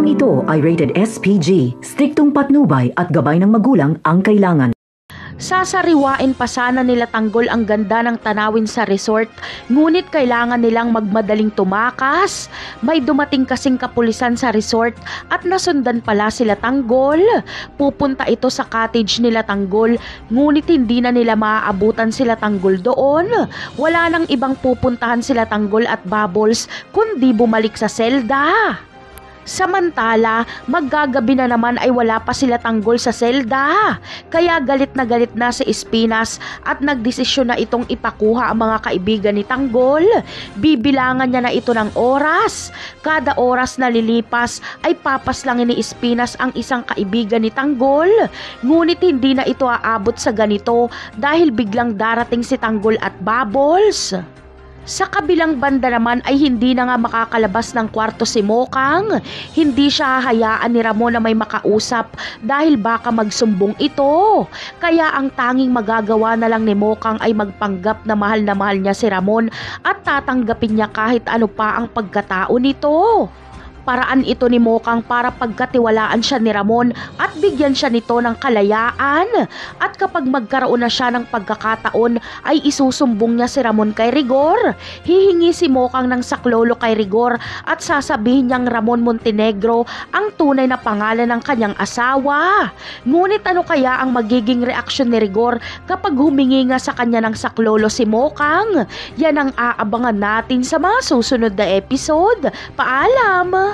Programang ito ay rated SPG. Striktong patnubay at gabay ng magulang ang kailangan. Sasariwain pa sana nila Tanggol ang ganda ng tanawin sa resort, ngunit kailangan nilang magmadaling tumakas. May dumating kasing kapulisan sa resort at nasundan pala sila Tanggol. Pupunta ito sa cottage nila Tanggol, ngunit hindi na nila maaabutan sila Tanggol doon. Wala nang ibang pupuntahan sila Tanggol at Bubbles kundi bumalik sa selda. Samantala, maggagabi na naman ay wala pa sila Tanggol sa selda. Kaya galit na si Espinas at nagdesisyon na itong ipakuha ang mga kaibigan ni Tanggol. Bibilangan niya na ito ng oras. Kada oras na lilipas ay papaslangin ni Espinas ang isang kaibigan ni Tanggol. Ngunit hindi na ito aabot sa ganito dahil biglang darating si Tanggol at Bubbles. Sa kabilang banda naman ay hindi na nga makakalabas ng kwarto si Mokang. Hindi siya hahayaan ni Ramon na may makausap dahil baka magsumbong ito. Kaya ang tanging magagawa na lang ni Mokang ay magpanggap na mahal niya si Ramon at tatanggapin niya kahit ano pa ang pagkatao nito. Paraan ito ni Mokang para pagkatiwalaan siya ni Ramon at bigyan siya nito ng kalayaan. At kapag magkaroon na siya ng pagkakataon ay isusumbong niya si Ramon kay Rigor. Hihingi si Mokang ng saklolo kay Rigor at sasabihin niyang Ramon Montenegro ang tunay na pangalan ng kanyang asawa. Ngunit ano kaya ang magiging reaksyon ni Rigor kapag humingi nga sa kanya ng saklolo si Mokang? Yan ang aabangan natin sa mga susunod na episode. Paalam!